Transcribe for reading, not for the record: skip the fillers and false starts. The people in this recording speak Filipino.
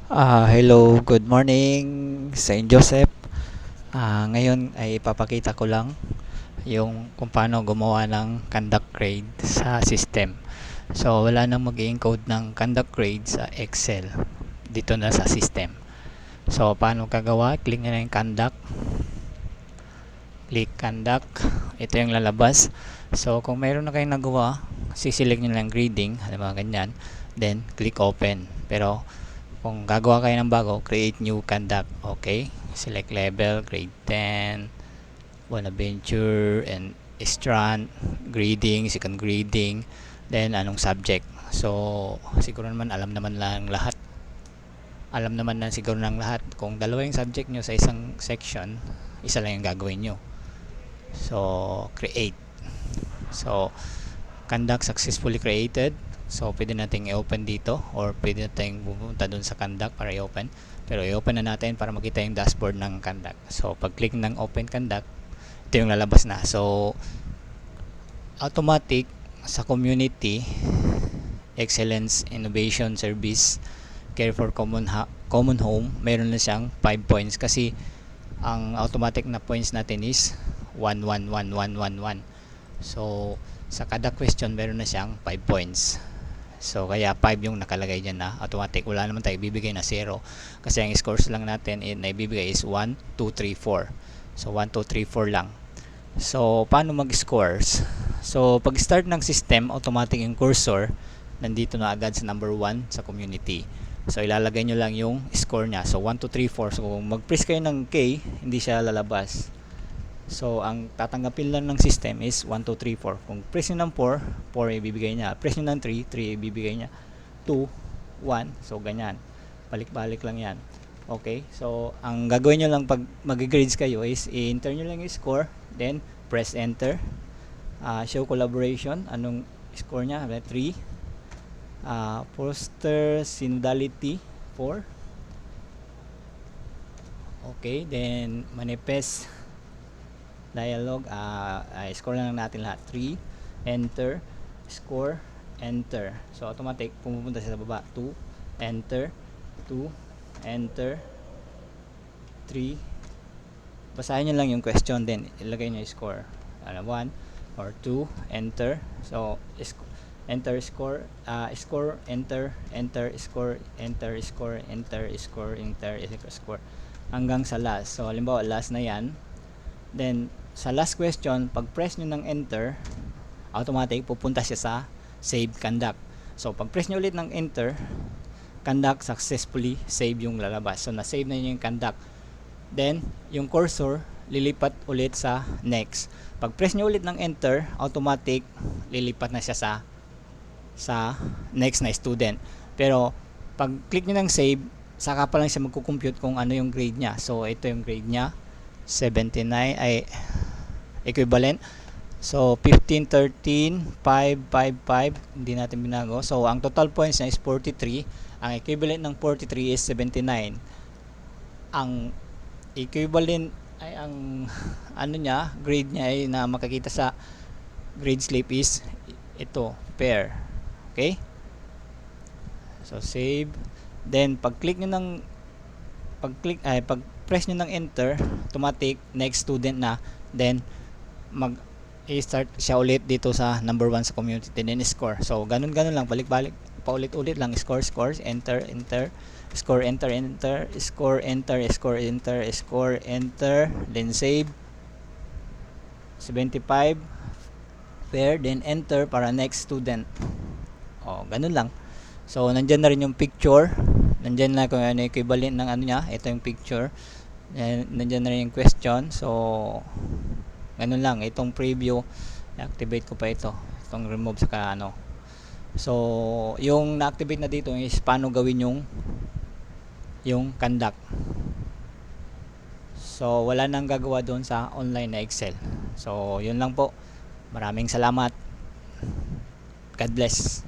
Hello, good morning, Saint Joseph. Ngayon ay ipapakita ko lang yung kung paano gumawa ng conduct grade sa system. So, wala nang mag-encode ng conduct grade sa Excel dito na sa system. So, paano kagawa? Click nyo na yung conduct. Click conduct. Ito yung lalabas. So, kung mayroon na kayong nagawa, siselect nyo lang grading, halimbawa ganyan. Then, click open. Pero, kung gagawa kayo ng bago, create new conduct. Okay? Select level, grade 10, Bonaventure, and Strand, grading, second grading, then anong subject. So, siguro naman alam naman lang lahat. Alam naman na siguro ng lahat. Kung dalawa yung subject nyo sa isang section, isa lang yung gagawin nyo. So, create. So, conduct successfully created. So, pwede natin i-open dito or pwede natin pumunta dun sa conduct para i-open. Pero i-open na natin para makita yung dashboard ng conduct. So, pag-click ng open conduct, ito yung lalabas na. So, automatic sa community, excellence, innovation, service, care for common home, meron na siyang 5 points kasi ang automatic na points natin is 1, 1, 1, 1, 1, 1. So, sa kada question meron na siyang 5 points. So, kaya 5 yung nakalagay dyan na automatic. Wala naman tayo ibibigay na 0. Kasi ang scores lang natin na ibibigay is 1, 2, 3, 4. So, 1, 2, 3, 4 lang. So, paano mag-scores? So, pag start ng system, automatic yung cursor nandito na agad sa number 1 sa community. So, ilalagay nyo lang yung score nya. So, 1, 2, 3, 4. So, kung mag-press kayo ng K, hindi siya lalabas. So, ang tatanggapin lang ng system is 1, 2, 3, 4. Kung press nyo ng 4, 4 ibibigay niya. Press nyo ng 3, 3 ibibigay niya. 2, 1. So, ganyan. Balik-balik lang yan. Okay? So, ang gagawin nyo lang pag mag-grades kayo is i-enter nyo lang yung score. Then, press enter. Show collaboration. Anong score niya? 3. Poster synodality 4. Okay. Then, manifest dialogue, score lang natin lahat 3, enter, score, enter. So automatic pumupunta sa baba. 2, enter, 2, enter, 3. Basahin nyo lang yung question, then ilagay nyo yung score. 1 or 2, enter. So enter, score, score, enter, enter, score, enter, score, enter, score, enter, score, hanggang sa last. So halimbawa last na yan. Then, sa last question, pag press nyo ng enter, automatic pupunta siya sa save conduct. So, pag press nyo ulit ng enter, conduct successfully save yung lalabas. So, na-save na nyo yung conduct. Then, yung cursor, lilipat ulit sa next. Pag press nyo ulit ng enter, automatic lilipat na siya sa next na student. Pero, pag click nyo ng save, saka pa lang siya magkukompute kung ano yung grade nya. So, ito yung grade nya. 79 ay equivalent. So 15, 13, 5, 5, 5, hindi natin binago. So ang total points niya is 43. Ang equivalent ng 43 is 79. Ang equivalent ay ang ano niya, grade niya ay na makikita sa grade slip is ito, pair. Okay? So save. Then pag press nyo ng enter, automatic next student na. Then i-start siya ulit dito sa number 1 sa community, then score. So ganun lang, balik-balik paulit-ulit lang. Score, enter, enter, score, enter, enter, score, enter, score, enter, score, enter, then save. 75 pair, then enter para next student. Ganun lang. So nandyan na rin yung picture, nandyan na kung ano equivalent ng ano niya. Ito yung picture, nandyan na rin yung question. So ganun lang. Itong preview, i-activate ko pa itong remove saka ano. So yung na-activate na dito is paano gawin yung conduct. So wala nang gagawa doon sa online na Excel. So yun lang po. Maraming salamat. God bless.